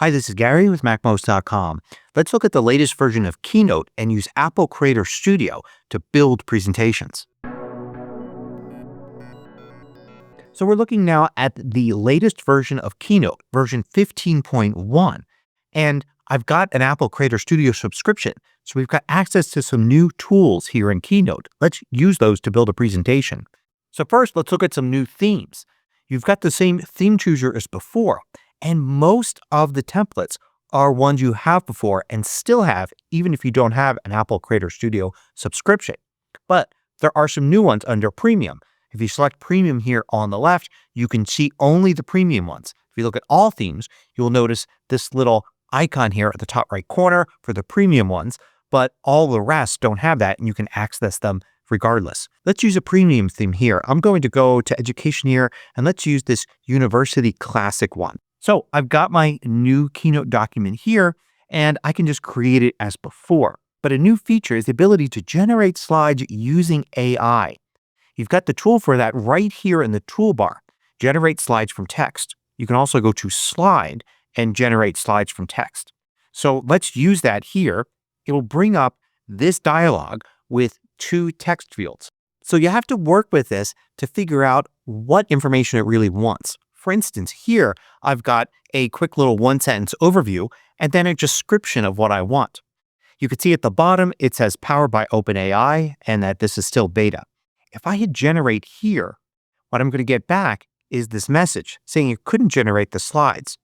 Hi, this is Gary with MACMOST.com. Let's look at the latest version of Keynote and use Apple Creator Studio to build presentations. So we're looking now at the latest version of Keynote, version 15.1. And I've got an Apple Creator Studio subscription. So we've got access to some new tools here in Keynote. Let's use those to build a presentation. So first, let's look at some new themes. You've got the same theme chooser as before. And most of the templates are ones you have before and still have, even if you don't have an Apple Creator Studio subscription. But there are some new ones under Premium. If you select Premium here on the left, you can see only the Premium ones. If you look at all themes, you'll notice this little icon here at the top right corner for the Premium ones, but all the rest don't have that, and you can access them regardless. Let's use a Premium theme here. I'm going to go to Education here, and let's use this University Classic one. So I've got my new Keynote document here, and I can just create it as before. But a new feature is the ability to generate slides using AI. You've got the tool for that right here in the toolbar, Generate Slides from Text. You can also go to Slide and generate slides from text. So let's use that here. It will bring up this dialog with two text fields. So you have to work with this to figure out what information it really wants. For instance, here, I've got a quick little one-sentence overview and then a description of what I want. You can see at the bottom, it says powered by OpenAI and that this is still beta. If I hit generate here, what I'm going to get back is this message saying it couldn't generate the slides.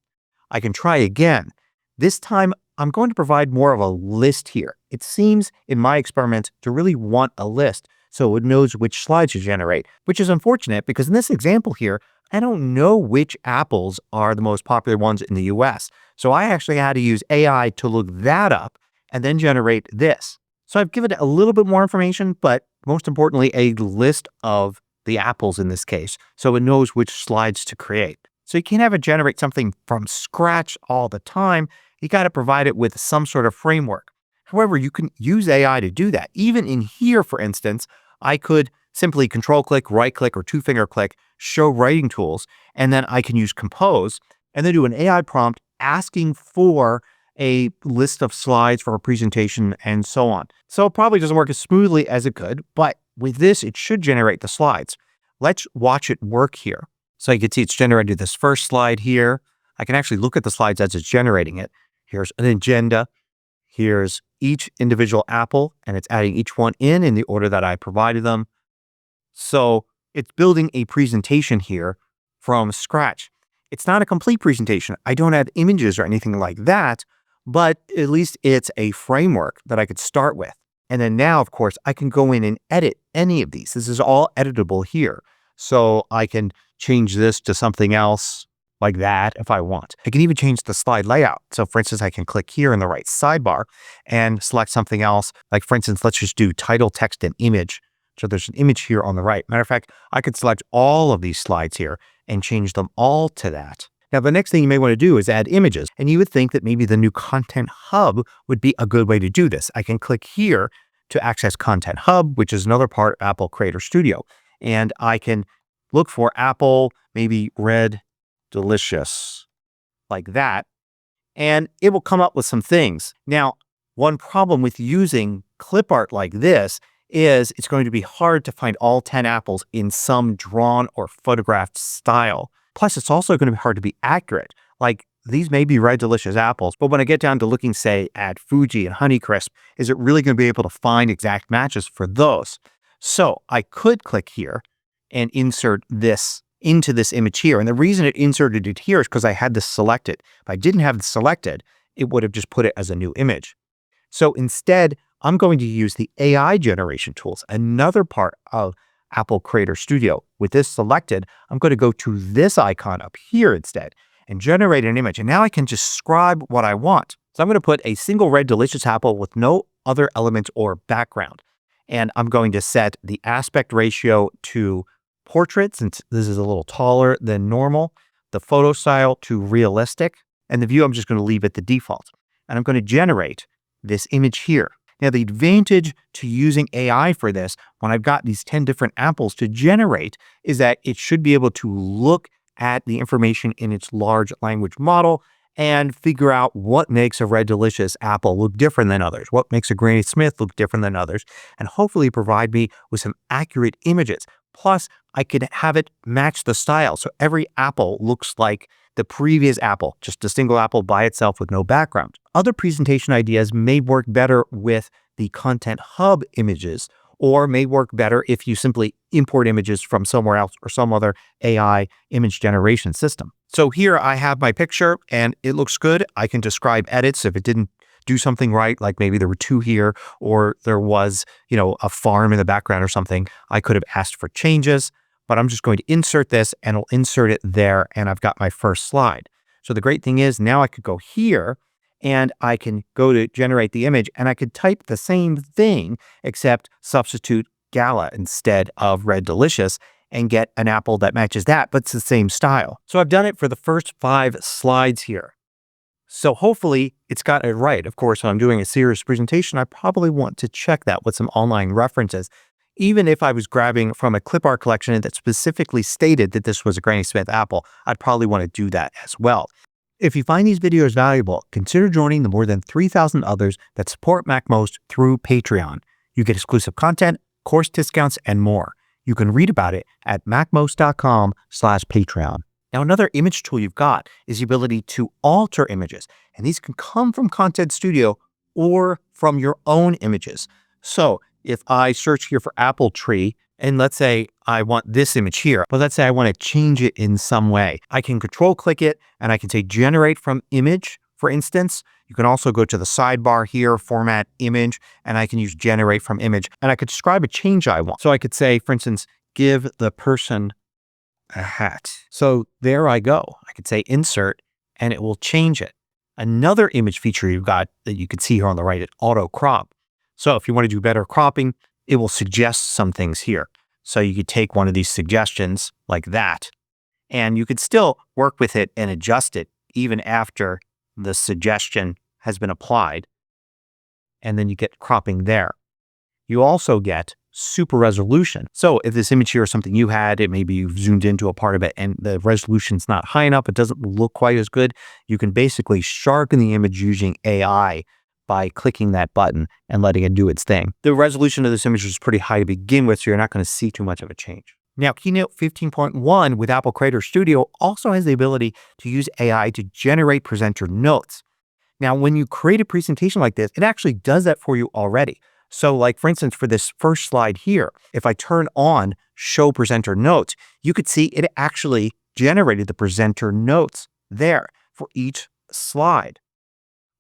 I can try again. This time, I'm going to provide more of a list here. It seems in my experiment to really want a list so it knows which slides to generate, which is unfortunate because in this example here, I don't know which apples are the most popular ones in the US. So I actually had to use AI to look that up and then generate this. So I've given it a little bit more information, but most importantly, a list of the apples in this case, so it knows which slides to create. So you can't have it generate something from scratch all the time. You got to provide it with some sort of framework. However, you can use AI to do that. Even in here, for instance, I could simply control-click, right-click, or two-finger click, show writing tools, and then I can use Compose, and then do an AI prompt asking for a list of slides for a presentation, and so on. So it probably doesn't work as smoothly as it could, but with this, it should generate the slides. Let's watch it work here. So you can see it's generated this first slide here. I can actually look at the slides as it's generating it. Here's an agenda. Here's each individual apple, and it's adding each one in the order that I provided them. So it's building a presentation here from scratch. It's not a complete presentation. I don't have images or anything like that, but at least it's a framework that I could start with. And then now, of course, I can go in and edit any of these. This is all editable here. So I can change this to something else like that if I want. I can even change the slide layout. So for instance, I can click here in the right sidebar and select something else. Like for instance, let's just do title, text, and image. So there's an image here on the right. Matter of fact, I could select all of these slides here and change them all to that. Now, the next thing you may want to do is add images. And you would think that maybe the new Content Hub would be a good way to do this. I can click here to access Content Hub, which is another part of Apple Creator Studio. And I can look for Apple, maybe Red Delicious, like that. And it will come up with some things. Now, one problem with using clip art like this is it's going to be hard to find all 10 apples in some drawn or photographed style. Plus, it's also going to be hard to be accurate. Like, these may be Red Delicious apples, but when I get down to looking, say, at Fuji and Honeycrisp, is it really going to be able to find exact matches for those? So I could click here and insert this into this image here. And the reason it inserted it here is because I had this selected. If I didn't have this selected, it would have just put it as a new image. So instead, I'm going to use the AI generation tools, another part of Apple Creator Studio. With this selected, I'm going to go to this icon up here instead and generate an image. And now I can describe what I want. So I'm going to put a single Red Delicious apple with no other elements or background. And I'm going to set the aspect ratio to portrait, since this is a little taller than normal, the photo style to realistic, and the view I'm just going to leave at the default. And I'm going to generate this image here. Now, the advantage to using AI for this, when I've got these 10 different apples to generate, is that it should be able to look at the information in its large language model and figure out what makes a Red Delicious apple look different than others, what makes a Granny Smith look different than others, and hopefully provide me with some accurate images. Plus, I could have it match the style, so every apple looks like the previous apple, just a single apple by itself with no background. Other presentation ideas may work better with the Content Hub images, or may work better if you simply import images from somewhere else or some other AI image generation system. So here I have my picture and it looks good. I can describe edits if it didn't do something right, like maybe there were two here, or there was, a farm in the background or something. I could have asked for changes, but I'm just going to insert this and I'll insert it there, and I've got my first slide. So the great thing is now I could go here and I can go to generate the image and I could type the same thing except substitute Gala instead of Red Delicious and get an apple that matches that, but it's the same style. So I've done it for the first 5 slides here. So hopefully it's got it right. Of course, when I'm doing a serious presentation, I probably want to check that with some online references. Even if I was grabbing from a clip art collection that specifically stated that this was a Granny Smith apple, I'd probably want to do that as well. If you find these videos valuable, consider joining the more than 3,000 others that support MACMOST through Patreon. You get exclusive content, course discounts, and more. You can read about it at macmost.com/Patreon. Now, another image tool you've got is the ability to alter images, and these can come from Content Studio or from your own images. So if I search here for apple tree, and let's say I want this image here, but let's say I want to change it in some way, I can control click it and I can say generate from image, for instance. You can also go to the sidebar here, format image, and I can use generate from image, and I could describe a change I want. So I could say, for instance, give the person a hat. So there I go. I could say insert and it will change it. Another image feature you've got that you can see here on the right is auto crop. So if you want to do better cropping, it will suggest some things here. So you could take one of these suggestions like that, and you could still work with it and adjust it even after the suggestion has been applied. And then you get cropping there. You also get super resolution. So if this image here is something you had, it maybe you've zoomed into a part of it and the resolution's not high enough, it doesn't look quite as good, you can basically sharpen the image using AI by clicking that button and letting it do its thing. The resolution of this image is pretty high to begin with, so you're not going to see too much of a change. Now, Keynote 15.1 with Apple Creator Studio also has the ability to use AI to generate presenter notes. Now, when you create a presentation like this, it actually does that for you already. So like, for instance, for this first slide here, if I turn on Show Presenter Notes, you could see it actually generated the presenter notes there for each slide.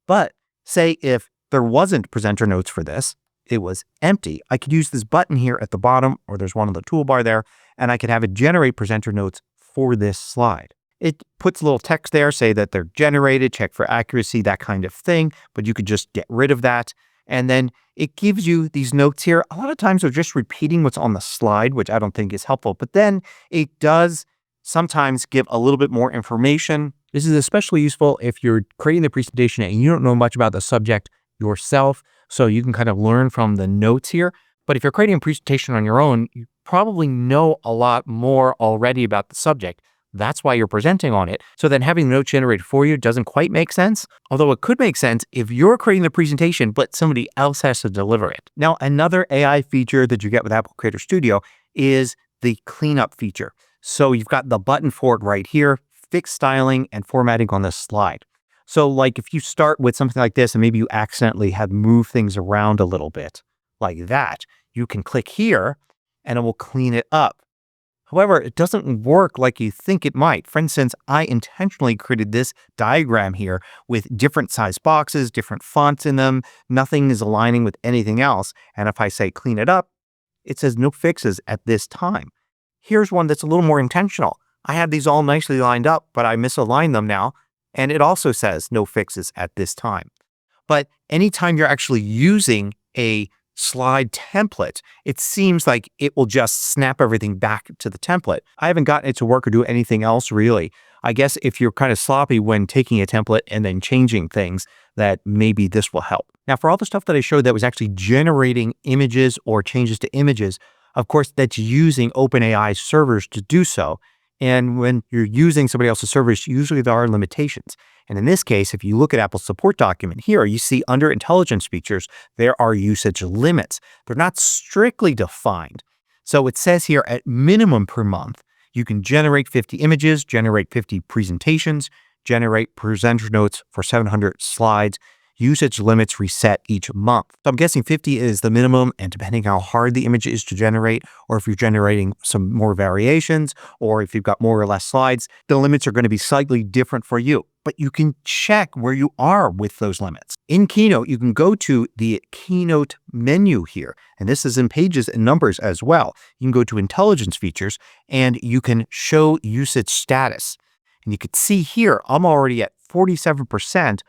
But say if there wasn't presenter notes for this, it was empty, I could use this button here at the bottom, or there's one on the toolbar there, and I could have it generate presenter notes for this slide. It puts a little text there, say that they're generated, check for accuracy, that kind of thing, but you could just get rid of that. And then it gives you these notes here. A lot of times they're just repeating what's on the slide, which I don't think is helpful, but then it does sometimes give a little bit more information. This is especially useful if you're creating the presentation and you don't know much about the subject yourself, so you can kind of learn from the notes here. But if you're creating a presentation on your own, you probably know a lot more already about the subject. That's why you're presenting on it. So then having the note generated for you doesn't quite make sense, although it could make sense if you're creating the presentation, but somebody else has to deliver it. Now, another AI feature that you get with Apple Creator Studio is the cleanup feature. So you've got the button for it right here, fix styling and formatting on this slide. So like if you start with something like this and maybe you accidentally have moved things around a little bit like that, you can click here and it will clean it up. However, it doesn't work like you think it might. For instance, I intentionally created this diagram here with different size boxes, different fonts in them. Nothing is aligning with anything else. And if I say clean it up, it says no fixes at this time. Here's one that's a little more intentional. I had these all nicely lined up, but I misaligned them now. And it also says no fixes at this time. But anytime you're actually using a slide template, it seems like it will just snap everything back to the template. I haven't gotten it to work or do anything else really. I guess if you're kind of sloppy when taking a template and then changing things, that maybe this will help. Now, for all the stuff that I showed that was actually generating images or changes to images, of course, that's using OpenAI servers to do so. And when you're using somebody else's service, usually there are limitations. And in this case, if you look at Apple's support document here, you see under intelligence features, there are usage limits. They're not strictly defined. So it says here at minimum per month, you can generate 50 images, generate 50 presentations, generate presenter notes for 700 slides. Usage limits reset each month. So I'm guessing 50 is the minimum, and depending how hard the image is to generate, or if you're generating some more variations, or if you've got more or less slides, the limits are going to be slightly different for you. But you can check where you are with those limits. In Keynote, you can go to the Keynote menu here, and this is in Pages and Numbers as well. You can go to Intelligence Features, and you can show usage status. And you can see here, I'm already at 47%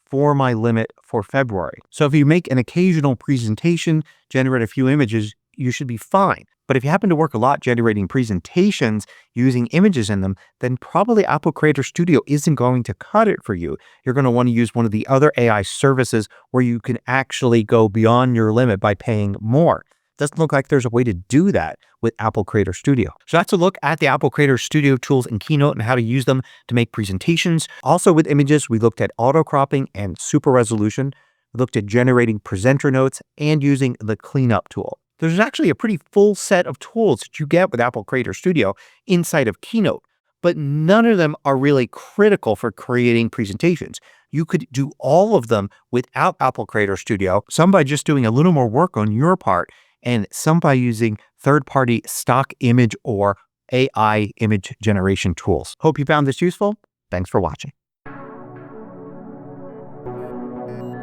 for my limit for February. So if you make an occasional presentation, generate a few images, you should be fine. But if you happen to work a lot generating presentations using images in them, then probably Apple Creator Studio isn't going to cut it for you. You're going to want to use one of the other AI services where you can actually go beyond your limit by paying more. Doesn't look like there's a way to do that with Apple Creator Studio. So that's a look at the Apple Creator Studio tools in Keynote and how to use them to make presentations. Also with images, we looked at auto cropping and super resolution. We looked at generating presenter notes and using the cleanup tool. There's actually a pretty full set of tools that you get with Apple Creator Studio inside of Keynote, but none of them are really critical for creating presentations. You could do all of them without Apple Creator Studio, some by just doing a little more work on your part, and some by using third-party stock image or AI image generation tools. Hope you found this useful. Thanks for watching.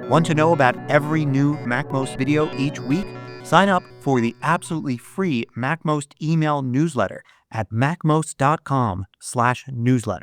Want to know about every new MACMOST video each week? Sign up for the absolutely free MACMOST email newsletter at macmost.com/newsletter.